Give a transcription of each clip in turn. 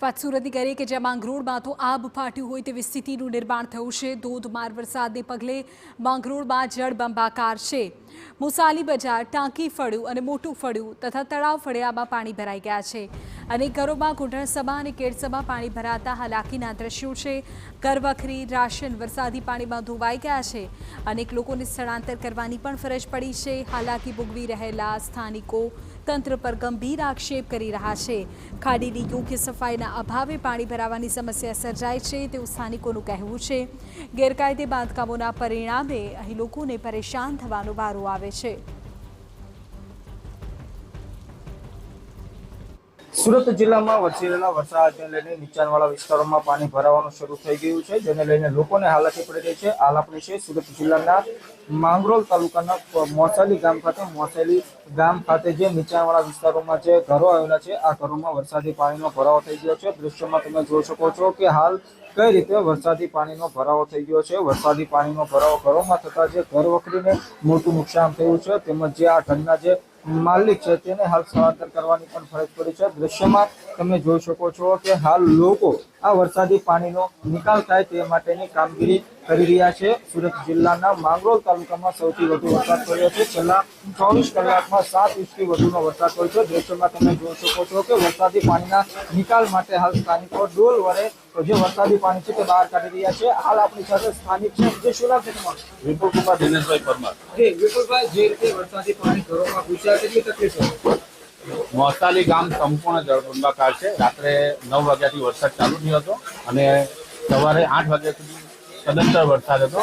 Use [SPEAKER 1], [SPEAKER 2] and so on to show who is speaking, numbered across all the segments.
[SPEAKER 1] વાત સુરતની કરીએ કે જ્યાં માંગરોળમાં તો આબ ફાટ્યું હોય તેવી સ્થિતિનું નિર્માણ થયું છે। ધોધમાર વરસાદને પગલે માંગરોળમાં જળબંબાકાર છે। મુસાલી બજાર, ટાંકી ફળિયું અને મોટું ફળિયું તથા તળાવ ફળિયામાં પાણી ભરાઈ ગયા છે। અનેક ઘરોમાં ઘૂંટણસમા અને કેડસમા પાણી ભરાતા હાલાકીના દ્રશ્યો છે। ઘરવખરી, રાશન વરસાદી પાણીમાં ધોવાઈ ગયા છે। અનેક લોકોને સ્થળાંતર કરવાની પણ ફરજ પડી છે। હાલાકી ભોગવી રહેલા સ્થાનિકો તંત્ર પર ગંભીર આક્ષેપ કરી રહ્યા છે। ખાડીની યોગ્ય સફાઈના અભાવે પાણી ભરાવાની સમસ્યા સર્જાય છે તેવું સ્થાનિકોનું કહેવું છે। ગેરકાયદે બાંધકામોના પરિણામે અહીં લોકોને પરેશાન થવાનો વારો આવે છે।
[SPEAKER 2] સુરત જિલ્લામાં વરસી રહેલા વરસાદને લઈને નીચાણવાળા વિસ્તારોમાં પાણી ભરાવાનું શરૂ થઈ ગયું છે, જેને લઈને લોકોને હાલાકી પડી રહી છે। હાલ આપણે છે સુરત જિલ્લાના માંગરોળ તાલુકાના મોસાલી ગામ ખાતે જે નીચાણવાળા વિસ્તારોમાં જે ઘરો આવેલા છે, આ ઘરોમાં વરસાદી પાણીનો ભરાવો થઈ ગયો છે। દૃશ્યમાં તમે જોઈ શકો છો કે હાલ કઈ રીતે વરસાદી પાણીનો ભરાવો થઈ ગયો છે। વરસાદી પાણીનો ભરાવો ઘરોમાં થતા જે ઘર વખરીને મોટું નુકસાન થયું છે, તેમજ જે આ ઘરના જે માલિક છે તેને હાલ સ્થળાંતર કરવાની પણ ફરજ પડી છે। દૃશ્યમાં તમે જોઈ શકો છો કે હાલ લોકો આ વરસાદી પાણીનો નિકાલ થાય તે માટેની કામગીરી કરી રહ્યા છે। સુરત જિલ્લાના માંગરોળ તાલુકામાં સૌથી વધુ વરસાદ પડ્યો છે। છેલ્લા 24 કલાકમાં 7 ઇંચથી વધુનો વરસાદ પડ્યો છે। દૃશ્યમાં તમે જોઈ શકો છો કે વરસાદી પાણીના નિકાલ માટે હાલ સ્થાનિકો ડોલ વડે જે વરસાદી પાણી છે તે બહાર કાઢી રહ્યા છે। હાલ આપણી સાથે સ્થાનિક છે, જે શું નામ છે તમારું?
[SPEAKER 3] વિપુલ કુમાર દિનેશભાઈ પરમાર।
[SPEAKER 2] વિપુલભાઈ, જે રીતે વરસાદી પાણી ઘરોમાં ઘૂસ્યા, કેટલી તકલીફ છે?
[SPEAKER 3] મોસાલી ગામ સંપૂર્ણ જળબંબાકાર છે। રાત્રે 9 વાગ્યાથી વરસાદ ચાલુ થયો હતો અને સવારે 8 વાગ્યા સુધી સદંતર વરસાદ હતો।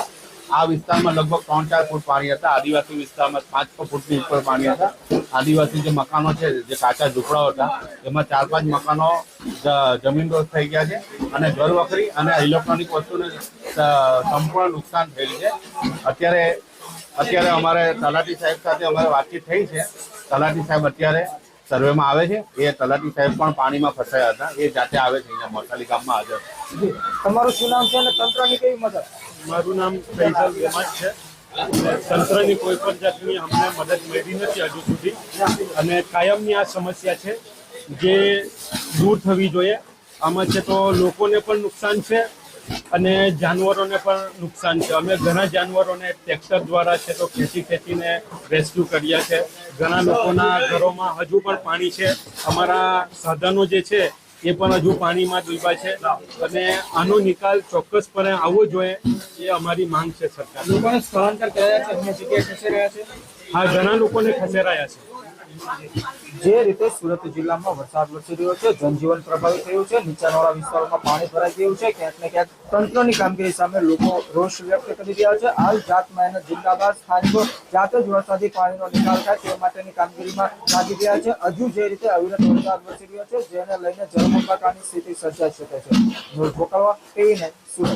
[SPEAKER 3] આ વિસ્તારમાં લગભગ 3-4 ફૂટ પાણી હતા। આદિવાસી વિસ્તારમાં 5 ફૂટથી ઉપર પાણી હતા। આદિવાસી જે મકાનો છે, જે કાચા ઝૂંપડાઓ હતા, એમાં 4-5 મકાનો જમીનદોસ્ત થઈ ગયા છે અને ઘર વખરી અને ઇલેક્ટ્રોનિક વસ્તુને સંપૂર્ણ નુકસાન થયેલું છે। અત્યારે અમારે તલાટી સાહેબ સાથે અમારે વાતચીત થઈ છે। તલાટી સાહેબ અત્યારે સર્વેમાં આવે છે। એ તલાટી સાહેબ પણ પાણીમાં ફસાયા હતા, એ જાતે આવે છે અહીંયા મોસાલી ગામમાં હાજર।
[SPEAKER 2] તમારું શું નામ છે અને તંત્રની કેવી મદદ?
[SPEAKER 4] મારું નામ ફૈઝલ ગેમાજ છે। તંત્રની કોઈ પણ જાતની અમને મદદ મળી નથી હજુ સુધી અને કાયમની આ સમસ્યા છે જે દૂર થવી જોઈએ। આમાં છે તો લોકોને પણ નુકસાન છે અને જાનવરોને પણ નુકસાન છે। અમે ઘણા જાનવરોને ટ્રેક્ટર દ્વારા છે તો ખેંચીને રેસ્ક્યુ કર્યા છે। ઘણા લોકોના ઘરોમાં હજુ પણ પાણી છે। અમારા સાધનો જે છે એ પણ હજુ પાણીમાં ડૂબ્યા છે અને આનો નિકાલ ચોક્કસપણે આવવો જોઈએ, એ અમારી માંગ છે સરકાર।
[SPEAKER 2] લોકોને સ્થળાંતર કર્યા છે, અન્ય જગ્યાએ ખસેડાયા છે?
[SPEAKER 4] હા, ઘણા લોકોને ખસેડાયા છે।
[SPEAKER 2] જે રીતે સુરત જિલ્લામાં વરસાદ વરસી રહ્યો છે, જનજીવન પ્રભાવિત થયું છે, નીચાણવાળા વિસ્તારોમાં પાણી ભરાઈ ગયું છે, ક્યાંક ને ક્યાંક તંત્રની કામગીરી સામે લોકો રોષ વ્યક્ત કરી રહ્યા છે। હાલ જાત મહેનત જિંદાબાદ, સ્થાનિકો જાતે જ વરસાદી પાણીનો નિકાલ થાય તે માટેની કામગીરીમાં લાગી રહ્યા છે। હજુ જે રીતે અવિરત વરસાદ વરસી રહ્યો છે, જેને લઈને જળબંબાકારની સ્થિતિ સર્જાઈ શકે છે। સુરત